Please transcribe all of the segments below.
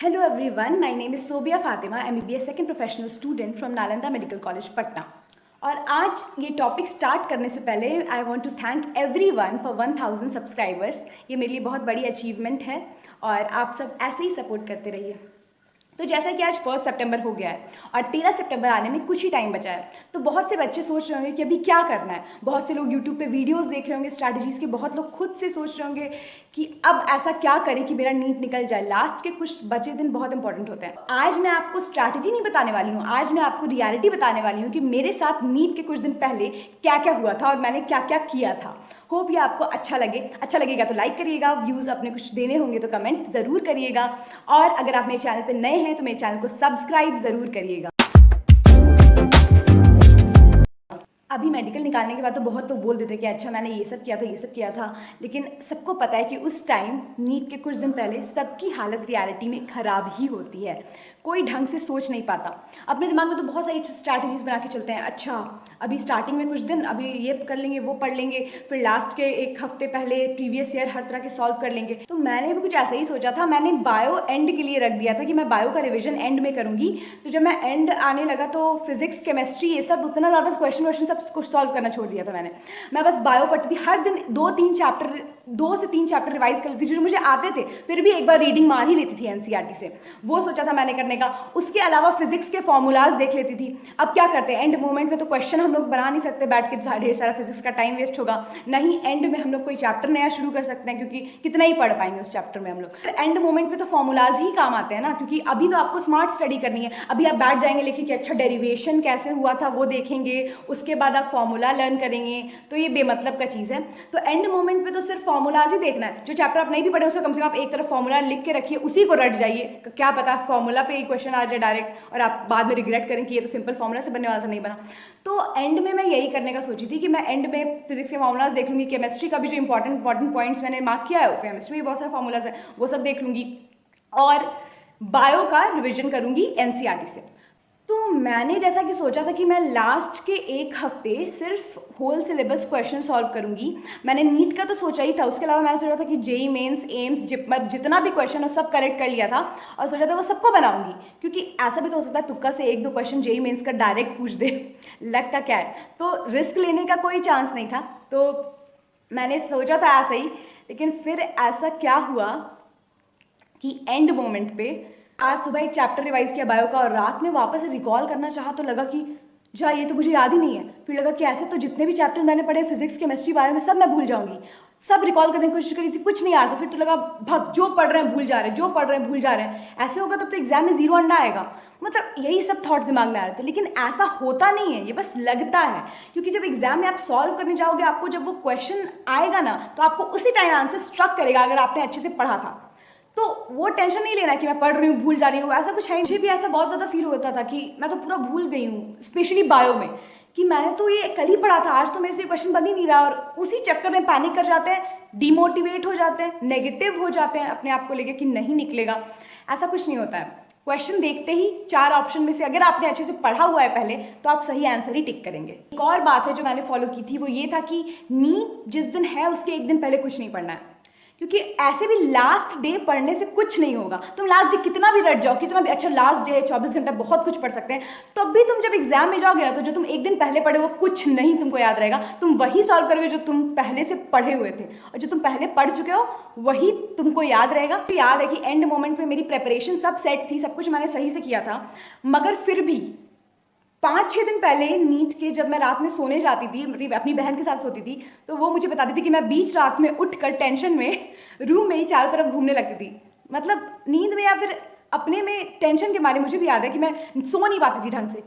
Hello everyone, my name is Sobia Fatima, MBBS second professional student from Nalanda Medical College, Patna. और आज ये topic start करने से पहले I want to thank everyone for 1000 subscribers. ये मेरे लिए बहुत बड़ी अचीवमेंट है और आप सब ऐसे ही सपोर्ट करते रहिए। तो जैसा कि आज 1 सितंबर हो गया है और 13 सितंबर आने में कुछ ही टाइम बचा है, तो बहुत से बच्चे सोच रहे होंगे कि अभी क्या करना है। बहुत से लोग यूट्यूब पे वीडियोस देख रहे होंगे स्ट्रैटेजीज़ के, बहुत लोग खुद से सोच रहे होंगे कि अब ऐसा क्या करें कि मेरा नीट निकल जाए। लास्ट के कुछ बचे दिन बहुत इंपॉर्टेंट होते हैं। आज मैं आपको स्ट्रैटेजी नहीं बताने वाली हूँ, आज मैं आपको रियलिटी बताने वाली हूँ कि मेरे साथ नीट के कुछ दिन पहले क्या क्या हुआ था और मैंने क्या क्या किया था। होप ये आपको अच्छा लगेगा तो लाइक करिएगा, व्यूज़ अपने कुछ देने होंगे तो कमेंट ज़रूर करिएगा, और अगर आप मेरे चैनल पर नए हैं तो मेरे चैनल को सब्सक्राइब ज़रूर करिएगा। अभी मेडिकल निकालने के बाद तो बहुत बोल देते कि अच्छा मैंने ये सब किया था, लेकिन सबको पता है कि उस टाइम नीट के कुछ दिन पहले सबकी हालत रियलिटी में ख़राब ही होती है। कोई ढंग से सोच नहीं पाता। अपने दिमाग में तो बहुत सारी स्ट्रैटेजीज बना के चलते हैं। अच्छा अभी स्टार्टिंग में कुछ दिन अभी ये कर लेंगे, वो पढ़ लेंगे, फिर लास्ट के एक हफ्ते पहले प्रीवियस ईयर हर तरह के सॉल्व कर लेंगे। तो मैंने भी कुछ ऐसा ही सोचा था। मैंने बायो एंड के लिए रख दिया था कि मैं बायो का रिविजन एंड में करूँगी। तो जब मैं एंड आने लगा तो फिजिक्स, केमिस्ट्री, ये सब उतना ज़्यादा क्वेश्चन सब कुछ सॉल्व करना छोड़ दिया था मैंने। मैं बस बायो पढ़ती थी, हर दिन 2 से 3 चैप्टर रिवाइज कर लेती थी जो मुझे आते थे, फिर भी एक बार रीडिंग मार ही लेती थी एनसीईआरटी से। वो सोचा था मैंने करने का। उसके अलावा फिजिक्स के फॉर्मूलाज देख लेती थी। अब क्या करते हैं, एंड मोमेंट में तो क्वेश्चन हम लोग बना नहीं सकते बैठ के, ढेर सारा फिजिक्स का टाइम वेस्ट होगा। नहीं एंड में हम लोग कोई चैप्टर नया शुरू कर सकते हैं, क्योंकि कितना ही पढ़ पाएंगे उस चैप्टर में हम लोग। एंड मोमेंट में तो फॉर्मूलाज ही काम आते हैं ना, क्योंकि अभी तो आपको स्मार्ट स्टडी करनी है। अभी आप बैठ जाएंगे लेकिन कि अच्छा डेरिवेशन कैसे हुआ था वो देखेंगे, उसके बाद आप फॉर्मूला लर्न करेंगे, तो ये बेमतलब का चीज़ है। तो एंड मोमेंट पे तो सिर्फ फॉर्मूलाज ही देखना है। जो चैप्टर आप नहीं भी पढ़े उसको कम से कम आप एक तरफ फॉर्मूला लिख के रखिए, उसी को रट जाइए। क्या पता फॉर्मूला पे ही क्वेश्चन आ जाए डायरेक्ट और आप बाद में रिग्रेट करें कि ये तो सिंपल फॉर्मूला से बनने वाला था, नहीं बना। तो एंड में मैं यही करने का सोची थी कि मैं एंड में फिजिक्स के फॉर्मूलाज देख लूँगी, केमिस्ट्री का भी जो इंपॉर्टेंट पॉइंट्स मैंने मार्क किया है, केमिस्ट्री में बहुत सारे फॉर्मूलाज है वो सब देख लूँगी, और बायो का रिविजन करूँगी एनसीईआरटी से। तो मैंने जैसा कि सोचा था कि मैं लास्ट के एक हफ्ते सिर्फ होल सिलेबस क्वेश्चन सॉल्व करूंगी। मैंने नीट का तो सोचा ही था, उसके अलावा मैंने सोचा था कि जेई मेंस, एम्स, जिपमर, जितना भी क्वेश्चन हो सब कलेक्ट कर लिया था और सोचा था वो सबको बनाऊंगी, क्योंकि ऐसा भी तो हो सकता है तुक्का से 1-2 क्वेश्चन जेई मेंस का डायरेक्ट पूछ दे। लग का क्या है, तो रिस्क लेने का कोई चांस नहीं था। तो मैंने सोचा था ऐसा ही, लेकिन फिर ऐसा क्या हुआ कि एंड मोमेंट पे आज सुबह एक चैप्टर रिवाइज किया बायो का और रात में वापस रिकॉल करना चाहा तो लगा कि जा ये तो मुझे याद ही नहीं है। फिर लगा कि ऐसे तो जितने भी चैप्टर मैंने पढ़े फिजिक्स, केमिस्ट्री, बायो में सब मैं भूल जाऊंगी। सब रिकॉल करने की कोशिश करी थी, कुछ नहीं आ रहा था। फिर तो लगा भग, जो पढ़ रहे हैं भूल जा रहे हैं, जो पढ़ रहे हैं भूल जा रहे हैं। ऐसे होगा तब तो एग्जाम में 0 अंडा आएगा। मतलब यही सब थॉट्स दिमाग में आ रहे थे, लेकिन ऐसा होता नहीं है, ये बस लगता है। क्योंकि जब एग्जाम में आप सॉल्व करने जाओगे, आपको जब वो क्वेश्चन आएगा ना तो आपको उसी टाइम आंसर स्ट्रक करेगा अगर आपने अच्छे से पढ़ा था। तो वो टेंशन नहीं लेना कि मैं पढ़ रही हूँ भूल जा रही हूँ, ऐसा कुछ है। मुझे भी ऐसा बहुत ज़्यादा फील होता था कि मैं तो पूरा भूल गई हूँ, स्पेशली बायो में, कि मैंने तो ये कल ही पढ़ा था, आज तो मेरे से क्वेश्चन बन ही नहीं रहा। और उसी चक्कर में पैनिक कर जाते हैं, डिमोटिवेट हो जाते हैं, नेगेटिव हो जाते हैं अपने आप को लेके कि नहीं निकलेगा। ऐसा कुछ नहीं होता है। क्वेश्चन देखते ही 4 ऑप्शन में से अगर आपने अच्छे से पढ़ा हुआ है पहले तो आप सही आंसर ही टिक करेंगे। एक और बात है जो मैंने फॉलो की थी, वो ये था कि नीट जिस दिन है उसके एक दिन पहले कुछ नहीं पढ़ना है, क्योंकि ऐसे भी लास्ट डे पढ़ने से कुछ नहीं होगा। तुम लास्ट डे कितना भी रट जाओ, कितना भी, अच्छा लास्ट डे है 24 घंटा बहुत कुछ पढ़ सकते हैं, तब भी तुम जब एग्जाम में जाओगे ना तो जो तुम एक दिन पहले पढ़े वो कुछ नहीं तुमको याद रहेगा। तुम वही सॉल्व करोगे जो तुम पहले से पढ़े हुए थे, और जो तुम पहले पढ़ चुके हो वही तुमको याद रहेगा। तो याद है कि एंड मोमेंट में मेरी प्रेपरेशन सब सेट थी, सब कुछ मैंने सही से किया था, मगर फिर भी 5-6 दिन पहले नीट के जब मैं रात में सोने जाती थी, अपनी बहन के साथ सोती थी, तो वो मुझे बताती थी कि मैं बीच रात में उठकर टेंशन में रूम में ही चारों तरफ घूमने लगती थी। मतलब नींद में या फिर अपने में टेंशन के मारे। मुझे भी याद है कि मैं सो नहीं पाती थी ढंग से,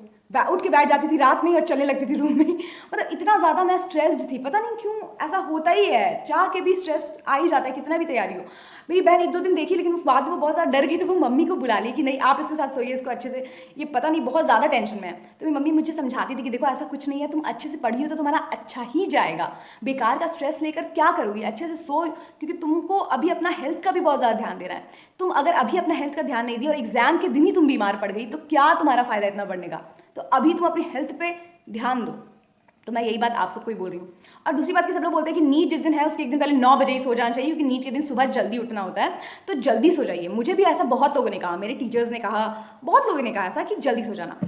उठ के बैठ जाती थी रात में ही और चलने लगती थी रूम में ही। मतलब इतना ज़्यादा मैं स्ट्रेस्ड थी, पता नहीं क्यों ऐसा होता ही है, चाह के भी स्ट्रेस आ ही जाता है कितना भी तैयारी हो। मेरी बहन 1-2 दिन देखी, लेकिन बाद में वो बहुत ज़्यादा डर गई, तो वो मम्मी को बुला ली कि नहीं आप इसके साथ सोइए, इसको अच्छे से, ये पता नहीं बहुत ज़्यादा टेंशन में है। तो मेरी मम्मी मुझे समझाती थी कि देखो ऐसा कुछ नहीं है, तुम अच्छे से पढ़ी हो तो तुम्हारा अच्छा ही जाएगा, बेकार का स्ट्रेस लेकर क्या करोगी, अच्छे से सो, क्योंकि तुमको अभी अपना हेल्थ का भी बहुत ज़्यादा ध्यान देना है। तुम अगर अभी अपना हेल्थ का ध्यान नहीं दिया और एग्जाम के दिन ही तुम बीमार पड़ गई तो क्या तुम्हारा फायदा इतना बढ़ने का। तो अभी तुम अपनी हेल्थ पे ध्यान दो। तो मैं यही बात आप सबको ही बोल रही हूँ। और दूसरी बात कि सब लोग बोलते हैं कि नीट जिस दिन है उसके एक दिन पहले 9 बजे ही सो जाना चाहिए, क्योंकि नीट के दिन सुबह जल्दी उठना होता है। तो जल्दी सो जाइए। मुझे भी ऐसा बहुत लोगों ने कहा, मेरे टीचर्स ने कहा, बहुत लोगों ने कहा ऐसा कि जल्दी सो जाना।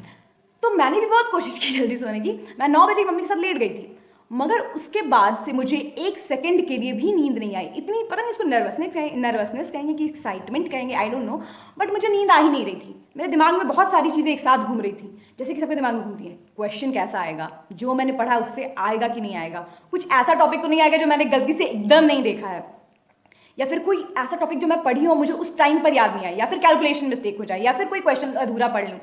तो मैंने भी बहुत कोशिश की जल्दी सोने की। मैं 9 बजे मम्मी के साथ लेट गई थी, मगर उसके बाद से मुझे एक सेकंड के लिए भी नींद नहीं आई। इतनी, पता नहीं उसको नर्वसनेस कहेंगे कि एक्साइटमेंट कहेंगे, आई डोंट नो, बट मुझे नींद आ ही नहीं रही थी। मेरे दिमाग में बहुत सारी चीज़ें एक साथ घूम रही थी, जैसे कि सबके दिमाग में घूमती हैं। क्वेश्चन कैसा आएगा, जो मैंने पढ़ा उससे आएगा कि नहीं आएगा, कुछ ऐसा टॉपिक तो नहीं आएगा जो मैंने गलती से एकदम नहीं देखा है, या फिर कोई ऐसा टॉपिक जो मैं पढ़ी हूँ मुझे उस टाइम पर याद नहीं आया, या फिर कैलकुलेशन मिस्टेक हो जाए, या फिर कोई क्वेश्चन अधूरा पढ़ लूँ।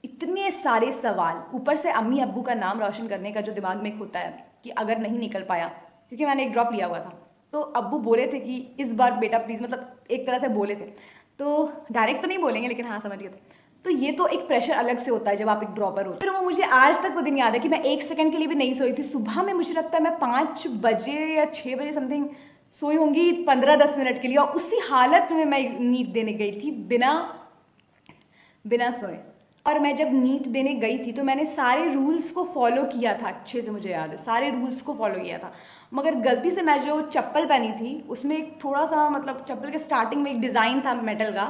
इतने सारे सवाल, ऊपर से अम्मी अब्बू का नाम रोशन करने का जो दिमाग में एक होता है कि अगर नहीं निकल पाया, क्योंकि मैंने एक ड्रॉप लिया हुआ था, तो अब्बू बोले थे कि इस बार बेटा प्लीज़, मतलब एक तरह से बोले थे, तो डायरेक्ट तो नहीं बोलेंगे लेकिन हाँ समझिए। तो ये तो एक प्रेशर अलग से होता है जब आप एक ड्रॉपर हो। फिर वो मुझे आज तक वो दिन याद है कि मैं एक सेकंड के लिए भी नहीं सोई थी। सुबह में मुझे लगता है मैं 5 बजे या 6 बजे समथिंग सोई होंगी 15-10 मिनट के लिए, और उसी हालत में मैं नीट देने गई थी बिना सोए। और मैं जब नीट देने गई थी तो मैंने सारे रूल्स को फॉलो किया था, अच्छे से मुझे याद है, सारे रूल्स को फॉलो किया था। मगर गलती से मैं जो चप्पल पहनी थी उसमें एक थोड़ा सा, मतलब चप्पल के स्टार्टिंग में एक डिज़ाइन था मेटल का,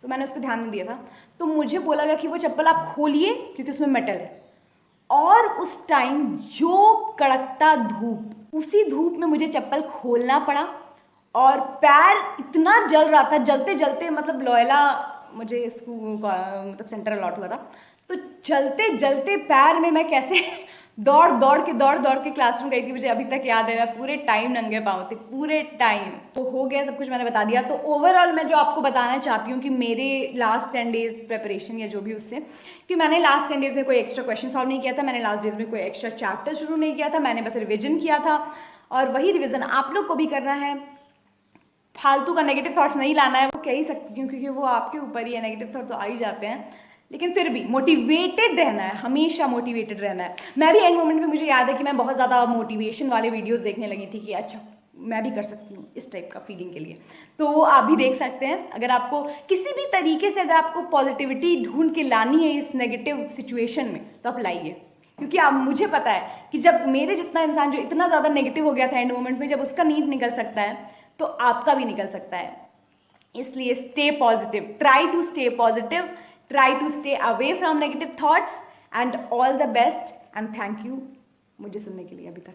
तो मैंने उस पर ध्यान नहीं दिया था। तो मुझे बोला गया कि वो चप्पल आप खोलिए क्योंकि उसमें मेटल है। और उस टाइम जो कड़कता धूप, उसी धूप में मुझे चप्पल खोलना पड़ा, और पैर इतना जल रहा था, जलते जलते, मतलब लोयला मुझे स्कूल मतलब सेंटर अलॉट हुआ था, तो जलते जलते पैर में मैं कैसे दौड़ के क्लासरूम गई थी। मुझे अभी तक याद है, मैं पूरे टाइम नंगे पाँव थे, पूरे टाइम। तो हो गया सब कुछ, मैंने बता दिया। तो ओवरऑल मैं जो आपको बताना चाहती हूँ कि मेरे लास्ट 10 डेज प्रिपरेशन या जो भी उससे, कि मैंने लास्ट 10 डेज में कोई एक्स्ट्रा क्वेश्चन सॉल्व नहीं किया था, मैंने लास्ट डेज में कोई एक्स्ट्रा चैप्टर शुरू नहीं किया था, मैंने बस रिविजन किया था। और वही रिविजन आप लोग को भी करना है। फालतू का नेगेटिव थॉट्स नहीं लाना है, वो कह ही सकती हूँ क्योंकि वो आपके ऊपर ही है, नेगेटिव थॉट तो आ ही जाते हैं, लेकिन फिर भी मोटिवेटेड रहना है, हमेशा मोटिवेटेड रहना है। मैं भी एंड मोमेंट में, मुझे याद है कि मैं बहुत ज़्यादा मोटिवेशन वाले वीडियोस देखने लगी थी कि अच्छा मैं भी कर सकती हूँ इस टाइप का फीलिंग के लिए। तो वो आप भी देख सकते हैं। अगर आपको किसी भी तरीके से, अगर आपको पॉजिटिविटी ढूंढ के लानी है इस नेगेटिव सिचुएशन में, तो आप लाइए। क्योंकि आप, मुझे पता है कि जब मेरे जितना इंसान जो इतना ज़्यादा नेगेटिव हो गया था एंड मोमेंट में, जब उसका नीड निकल सकता है तो आपका भी निकल सकता है। इसलिए stay positive, try to stay positive, try to stay away from negative thoughts, and all the best, and thank you मुझे सुनने के लिए अभी तक।